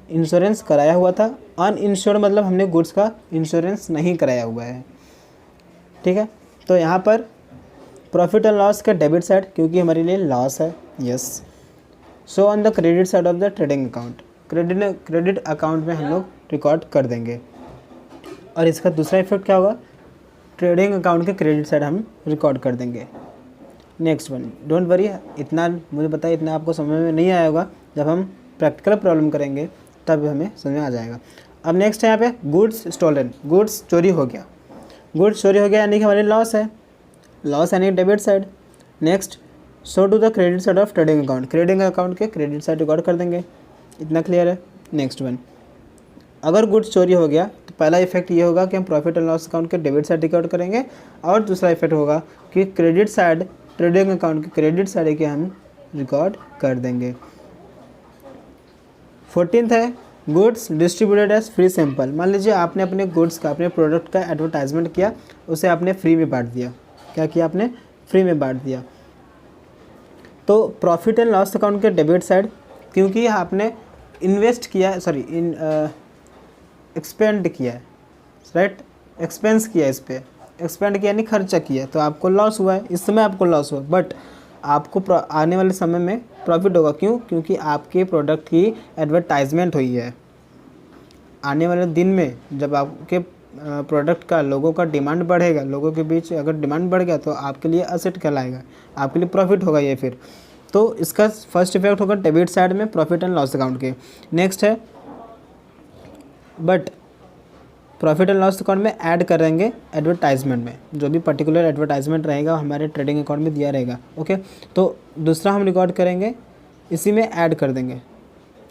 [SPEAKER 1] इंश्योरेंस कराया हुआ था, अनइंश्योर्ड मतलब हमने गुड्स का इंश्योरेंस नहीं कराया हुआ है। ठीक है, तो यहाँ पर प्रॉफिट एंड लॉस का डेबिट साइड, क्योंकि हमारे लिए लॉस है, yes, so on the credit side of the trading account, credit account में हम लोग रिकॉर्ड कर देंगे। और इसका दूसरा इफेक्ट क्या होगा, ट्रेडिंग अकाउंट के क्रेडिट साइड हम रिकॉर्ड कर देंगे। नेक्स्ट वन, डोंट वरी, इतना मुझे पता है, इतना आपको समझ में नहीं आया होगा, जब हम प्रैक्टिकल प्रॉब्लम करेंगे तब हमें समझ में आ जाएगा। अब नेक्स्ट है यहाँ पे गुड्स स्टोलन, गुड्स चोरी हो गया यानी कि हमारे लॉस है, लॉस यानी debit side. Next, show to the credit side of trading account, trading account के क्रेडिट साइड रिकॉर्ड कर देंगे। इतना क्लियर है। नेक्स्ट वन, अगर गुड्स चोरी हो गया तो पहला इफेक्ट ये होगा कि हम प्रॉफिट एंड लॉस अकाउंट के डेबिट साइड रिकॉर्ड करेंगे, और दूसरा इफेक्ट होगा कि क्रेडिट साइड, ट्रेडिंग अकाउंट के क्रेडिट साइड के हम रिकॉर्ड कर देंगे। 14th है goods distributed as free sample. मान लीजिए आपने अपने गुड्स का, अपने प्रोडक्ट का एडवर्टाइजमेंट किया, उसे आपने फ्री में बांट दिया। क्या किया आपने? फ्री में बांट दिया। तो प्रॉफिट एंड लॉस अकाउंट के डेबिट साइड, क्योंकि आपने इन्वेस्ट किया, एक्सपेंड किया है, राइट, एक्सपेंस किया, इस पर एक्सपेंड किया यानी खर्चा किया, तो आपको लॉस हुआ है, इस समय आपको लॉस हुआ, बट आपको आने वाले समय में प्रॉफिट होगा। क्यों? क्योंकि आपके प्रोडक्ट की एडवर्टाइजमेंट हुई है। आने वाले दिन में जब आपके प्रोडक्ट का, लोगों का डिमांड बढ़ेगा, लोगों के बीच अगर डिमांड बढ़ गया तो आपके लिए असेट कहलाएगा, आपके लिए प्रॉफिट होगा ये फिर। तो इसका फर्स्ट इफेक्ट होगा डेबिट साइड में प्रॉफिट एंड लॉस अकाउंट के। नेक्स्ट है but profit and loss account में ऐड करेंगे एडवर्टाइजमेंट में, जो भी पर्टिकुलर एडवर्टाइजमेंट रहेगा हमारे ट्रेडिंग अकाउंट में दिया रहेगा। ओके, तो दूसरा हम रिकॉर्ड करेंगे, इसी में ऐड कर देंगे।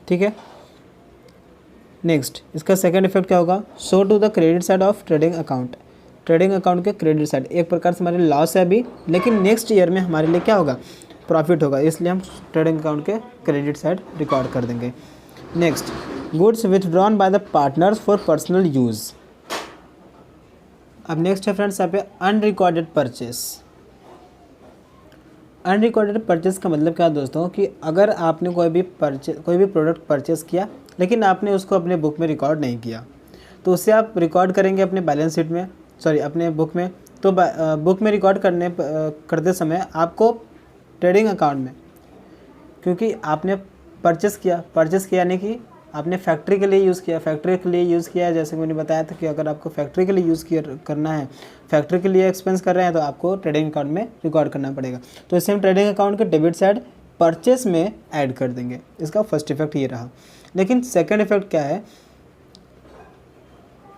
[SPEAKER 1] ठीक है, नेक्स्ट इसका सेकंड इफेक्ट क्या होगा, show to the credit side of trading account. Trading account के क्रेडिट साइड एक प्रकार से हमारे लॉस है अभी, लेकिन नेक्स्ट ईयर में हमारे लिए क्या होगा, प्रॉफिट होगा, इसलिए हम ट्रेडिंग अकाउंट के क्रेडिट साइड रिकॉर्ड कर देंगे। Next, goods withdrawn by the partners for personal use. अब नेक्स्ट है फ्रेंड्स यहाँ पे अनरिकॉर्डेड परचेस। अनरिकॉर्डेड परचेस का मतलब क्या है दोस्तों, कि अगर आपने कोई भी प्रोडक्ट परचेस किया लेकिन आपने उसको अपने बुक में रिकॉर्ड नहीं किया, तो उसे आप रिकॉर्ड करेंगे अपने बैलेंस शीट में, अपने बुक में। तो बुक में रिकॉर्ड करते समय आपको ट्रेडिंग अकाउंट में, क्योंकि आपने परचेस किया यानी कि आपने फैक्ट्री के लिए यूज़ किया, जैसे मैंने बताया था कि अगर आपको फैक्ट्री के लिए करना है, फैक्ट्री के लिए एक्सपेंस कर रहे हैं, तो आपको ट्रेडिंग अकाउंट में रिकॉर्ड करना पड़ेगा। तो इसे हम ट्रेडिंग अकाउंट के डेबिट साइड परचेस में ऐड कर देंगे। इसका फर्स्ट इफेक्ट ये रहा। लेकिन सेकंड इफेक्ट क्या है,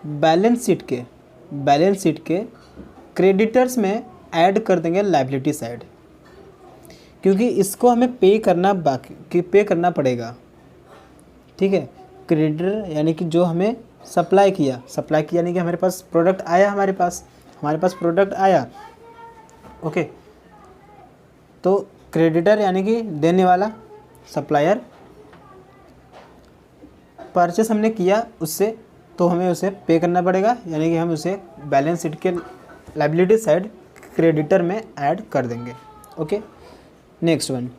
[SPEAKER 1] बैलेंस शीट के क्रेडिटर्स में ऐड कर देंगे लायबिलिटी साइड, क्योंकि इसको हमें पे करना पड़ेगा। ठीक है, क्रेडिटर यानी कि जो हमें सप्लाई किया यानी कि हमारे पास प्रोडक्ट आया, ओके, तो क्रेडिटर यानी कि देने वाला, सप्लायर, परचेस हमने किया उससे, तो हमें उसे पे करना पड़ेगा, यानी कि हम उसे बैलेंस शीट के लायबिलिटी साइड क्रेडिटर में ऐड कर देंगे। Okay, next one,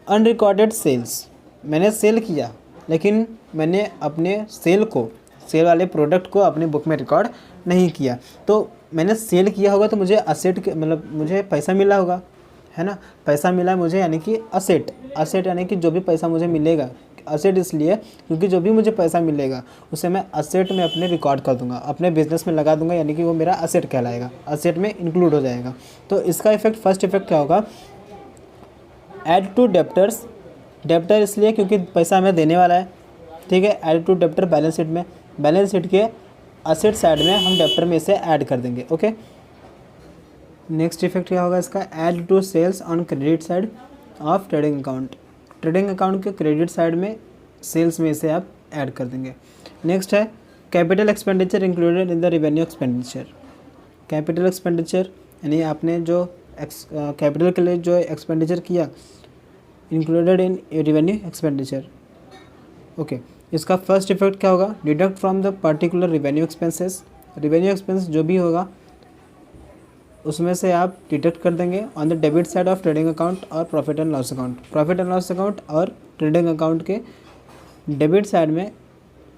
[SPEAKER 1] unrecorded sales. मैंने सेल किया लेकिन मैंने अपने सेल वाले प्रोडक्ट को अपने बुक में रिकॉर्ड नहीं किया। तो मैंने सेल किया होगा तो मुझे मुझे पैसा मिला होगा, है ना, पैसा मिला मुझे, यानी कि असेट यानी कि जो भी पैसा मुझे मिलेगा, असेट इसलिए क्योंकि जो भी मुझे पैसा मिलेगा उसे मैं असेट में अपने रिकॉर्ड कर दूंगा, अपने बिजनेस में लगा दूंगा, यानी कि वो मेरा असेट कहलाएगा, असेट में इंक्लूड हो जाएगा। तो इसका इफेक्ट, फर्स्ट इफेक्ट क्या होगा, ऐड टू डेप्टर्स। डेप्टर इसलिए क्योंकि पैसा हमें देने वाला है। ठीक है, add to debtor balance sheet में, बैलेंस शीट के असेट साइड में हम डेप्टर में इसे ऐड कर देंगे। ओके, नेक्स्ट इफेक्ट क्या होगा इसका, add to sales on credit side of trading account. Trading account के क्रेडिट साइड में सेल्स में इसे आप ऐड कर देंगे। नेक्स्ट है capital expenditure included in the revenue expenditure. Capital expenditure यानी आपने जो कैपिटल के लिए जो एक्सपेंडिचर किया, included in revenue expenditure. Okay, इसका फर्स्ट इफेक्ट क्या होगा, deduct from the particular revenue expenses. Revenue expense जो भी होगा उसमें से आप डिडक्ट कर देंगे on the debit side of trading account और profit and loss account. Profit and loss account और ट्रेडिंग अकाउंट के डेबिट साइड में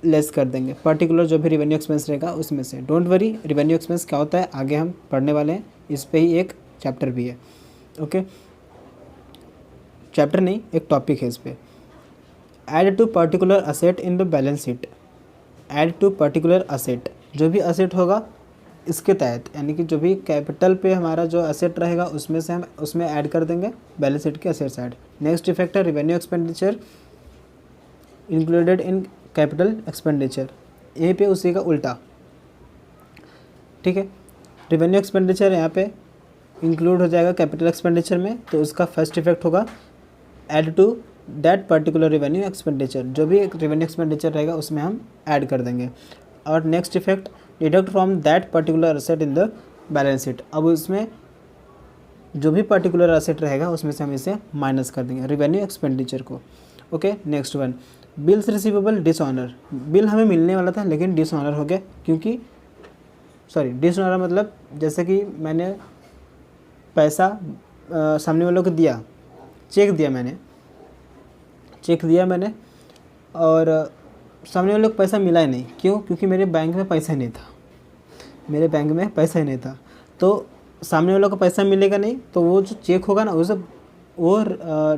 [SPEAKER 1] लेस कर देंगे पर्टिकुलर जो भी रेवेन्यू एक्सपेंस रहेगा उसमें से। डोंट वरी, रेवेन्यू एक्सपेंस क्या होता है आगे हम पढ़ने वाले हैं, इस पे ही एक चैप्टर भी है। ओके, चैप्टर नहीं, एक टॉपिक है इस पे। Add to particular asset in the balance sheet. Add to particular asset, जो भी असेट होगा इसके तहत, यानी कि जो भी कैपिटल पे हमारा जो असेट रहेगा उसमें से हम उसमें ऐड कर देंगे बैलेंस शीट के असेट साइड। नेक्स्ट इफेक्ट है revenue expenditure included in capital expenditure, यहीं पे उसी का उल्टा। ठीक है, रेवेन्यू एक्सपेंडिचर यहाँ पे इंक्लूड हो जाएगा कैपिटल एक्सपेंडिचर में, तो उसका फर्स्ट इफेक्ट होगा add to that particular revenue expenditure, जो भी एक रेवेन्यू एक्सपेंडिचर रहेगा उसमें हम ऐड कर देंगे। और next effect deduct from that particular asset in the balance sheet. अब उसमें जो भी पर्टिकुलर असेट रहेगा उसमें से हम इसे माइनस कर देंगे रेवेन्यू एक्सपेंडिचर को। Okay, next one, bills receivable dishonour. Bill हमें मिलने वाला था लेकिन डिसऑनर हो गया, क्योंकि डिसऑनर मतलब जैसे कि मैंने पैसा सामने वालों को दिया, चेक दिया मैंने और सामने वालों को पैसा मिला ही नहीं। क्यों? क्योंकि मेरे बैंक में पैसा नहीं था। तो सामने वालों को पैसा मिलेगा नहीं, तो वो जो चेक होगा ना वो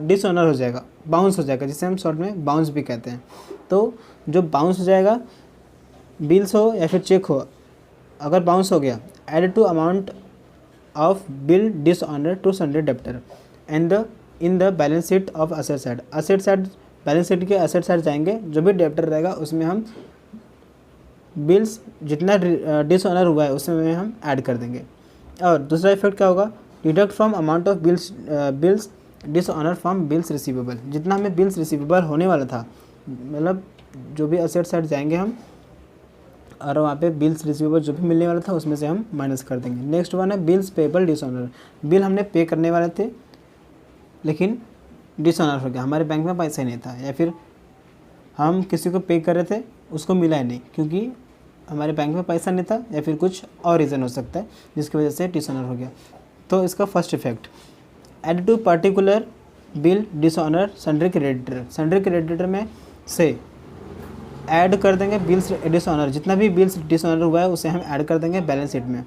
[SPEAKER 1] डिसऑनर हो जाएगा, बाउंस हो जाएगा, जिसे हम शॉर्ट में बाउंस भी कहते हैं। तो जो बाउंस हो जाएगा, बिल्स हो या फिर चेक हो, अगर बाउंस हो गया, add to amount of bill dishonour to sundry debtor and in the balance sheet of asset side. Balance sheet के असेट साइड जाएंगे, जो भी डेप्टर रहेगा उसमें हम बिल्स जितना डिसऑनर हुआ है उसमें हम ऐड कर देंगे। और दूसरा इफेक्ट क्या होगा, deduct from amount of bills dishonour from bills receivable, जितना हमें बिल्स रिसीवेबल होने वाला था, मतलब जो भी असेट साइड जाएंगे हम और वहाँ पे बिल्स रिसीवेबल जो भी मिलने वाला था उसमें से हम माइनस कर देंगे। नेक्स्ट वन है बिल्स पेबल डिसऑनर, बिल हमने पे करने वाले थे लेकिन डिसऑनर हो गया, हमारे बैंक में पैसा ही नहीं था, या फिर हम किसी को पे कर रहे थे उसको मिला ही नहीं क्योंकि हमारे बैंक में पैसा नहीं था, या फिर कुछ और रीज़न हो सकता है जिसकी वजह से डिसऑनर हो गया। तो इसका first effect, add to particular bill dishonour sundry creditor, sundry creditor में से ऐड कर देंगे बिल्स डिसऑनर, जितना भी बिल्स डिसऑनर हुआ है उसे हम ऐड कर देंगे बैलेंस शीट में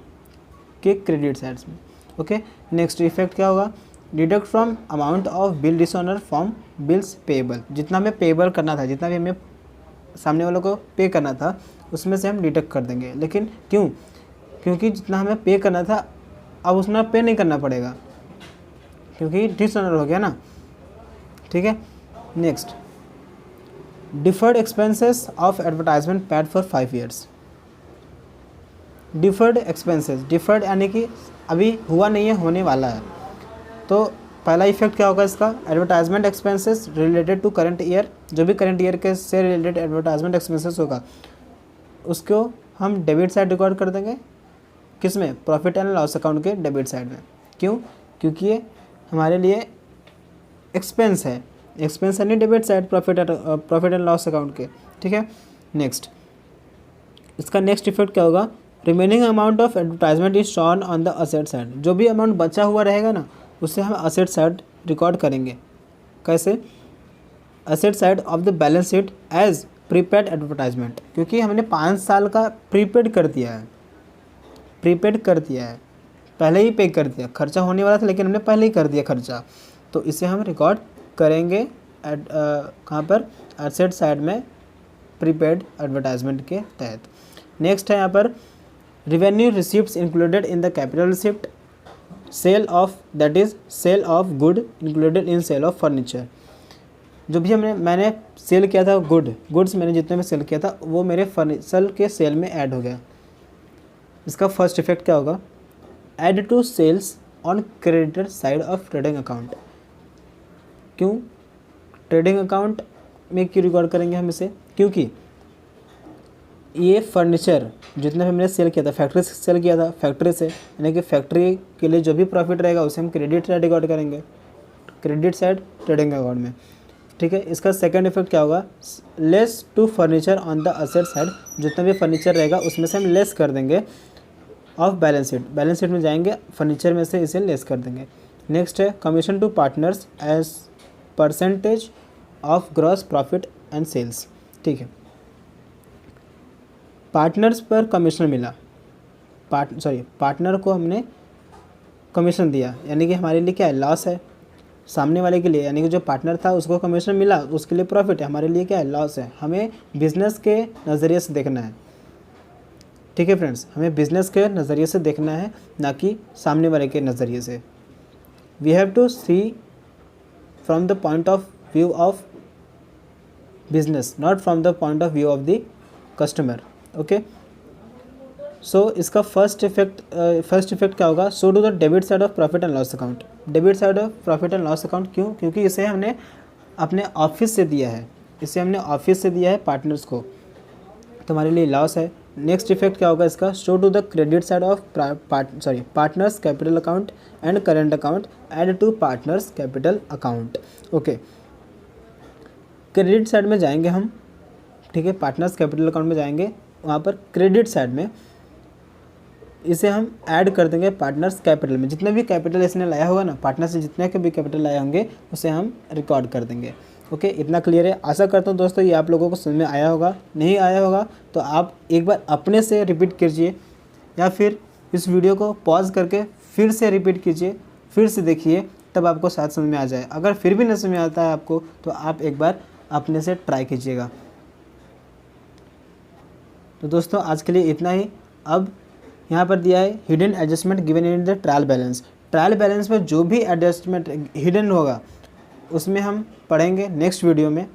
[SPEAKER 1] कि क्रेडिट साइड्स में। ओके, नेक्स्ट इफेक्ट क्या होगा, deduct from amount of bill dishonour from bills payable, जितना हमें पेएबल करना था, जितना भी हमें सामने वालों को पे करना था उसमें से हम डिडक्ट कर देंगे। लेकिन क्यों, क्योंकि जितना हमें पे करना था अब उसमें पे नहीं करना पड़ेगा क्योंकि डिसऑनर हो गया ना। ठीक है, next deferred expenses of advertisement paid for 5 years. Deferred expenses, deferred यानी कि अभी हुआ नहीं है, होने वाला है। तो पहला इफेक्ट क्या होगा इसका, advertisement expenses related to current year, जो भी करंट ईयर के से रिलेटेड एडवर्टाइजमेंट एक्सपेंसेस होगा उसको हम डेबिट साइड रिकॉर्ड कर देंगे, किसमें, प्रॉफिट एंड लॉस अकाउंट के डेबिट साइड में। क्यों, क्योंकि ये हमारे लिए एक्सपेंस है, एक्सपेंस यानी debit side profit and loss account के। ठीक है, नेक्स्ट इसका नेक्स्ट इफेक्ट क्या होगा, remaining amount of advertisement is shown on the asset side, जो भी अमाउंट बचा हुआ रहेगा ना उससे हम असेट साइड रिकॉर्ड करेंगे। कैसे, asset side of the balance sheet as prepaid advertisement, क्योंकि हमने 5 साल का प्रीपेड कर दिया है, प्रीपेड कर दिया है, पहले ही पे कर दिया, खर्चा होने वाला था लेकिन हमने पहले ही कर दिया खर्चा, तो इसे हम रिकॉर्ड करेंगे कहाँ पर, एसेट साइड में प्रीपेड एडवर्टाइजमेंट के तहत। नेक्स्ट है यहाँ पर revenue receipts included in the capital receipt, sale of that is sale of good included in sale of furniture, जो भी मैंने सेल किया था गुड्स मैंने जितने में सेल किया था वो मेरे फर्नीचर के सेल में ऐड हो गया। इसका फर्स्ट इफेक्ट क्या होगा, add to sales on creditor side of trading account. क्यों, ट्रेडिंग अकाउंट में क्यों रिकॉर्ड करेंगे हम इसे, क्योंकि ये फर्नीचर जितना भी मैंने सेल किया था, फैक्ट्री से सेल किया था, फैक्ट्री से, यानी कि फैक्ट्री के लिए जो भी प्रॉफिट रहेगा उसे हम क्रेडिट साइड रिकॉर्ड करेंगे, क्रेडिट साइड ट्रेडिंग अकाउंट में। ठीक है, इसका सेकंड इफेक्ट क्या होगा, less to furniture on the asset side, जितना भी फर्नीचर रहेगा उसमें से हम लेस कर देंगे of balance sheet, balance sheet में जाएंगे फर्नीचर में से इसे लेस कर देंगे। नेक्स्ट है commission to partners as percentage of gross profit and sales. ठीक है, पार्टनर्स पर कमीशन मिला, पार्टनर को हमने कमीशन दिया, यानी कि हमारे लिए क्या है, लॉस है, सामने वाले के लिए यानी कि जो पार्टनर था उसको कमीशन मिला, उसके लिए प्रॉफिट है, हमारे लिए क्या है, लॉस है। हमें बिजनेस के नज़रिए से देखना है। ठीक है फ्रेंड्स, हमें बिजनेस के नज़रिए से देखना है, ना कि सामने वाले के नज़रिए से। We have to see from the point of view of business, not from the point of view of the customer. Okay, so इसका फर्स्ट इफेक्ट क्या होगा, so to the debit side of profit and loss account, debit side of profit and loss account. क्यों, क्योंकि इसे हमने अपने ऑफिस से दिया है, इसे हमने ऑफिस से दिया है पार्टनर्स को, तो हमारे लिए लॉस है। नेक्स्ट इफेक्ट क्या होगा इसका, show to the credit side of partners capital account and current account add to partners capital account. Okay, credit side में जाएंगे हम, ठीक है, पार्टनर्स कैपिटल अकाउंट में जाएंगे, वहाँ पर क्रेडिट साइड में इसे हम ऐड कर देंगे पार्टनर्स कैपिटल में, जितना भी कैपिटल इसने लाया होगा ना, पार्टनर से जितने के भी कैपिटल लाए होंगे उसे हम रिकॉर्ड कर देंगे। ओके, इतना क्लियर है। आशा करता हूँ दोस्तों ये आप लोगों को समझ में आया होगा, नहीं आया होगा तो आप एक बार अपने से रिपीट कीजिए या फिर इस वीडियो को पॉज करके फिर से रिपीट कीजिए, फिर से देखिए, तब आपको शायद समझ में आ जाए। अगर फिर भी नहीं समझ में आता है आपको तो आप एक बार अपने से ट्राई कीजिएगा। तो दोस्तों आज के लिए इतना ही। अब यहाँ पर दिया है hidden adjustment given in the trial balance, trial balance में जो भी एडजस्टमेंट हिडन होगा उसमें हम पढ़ेंगे नेक्स्ट वीडियो में।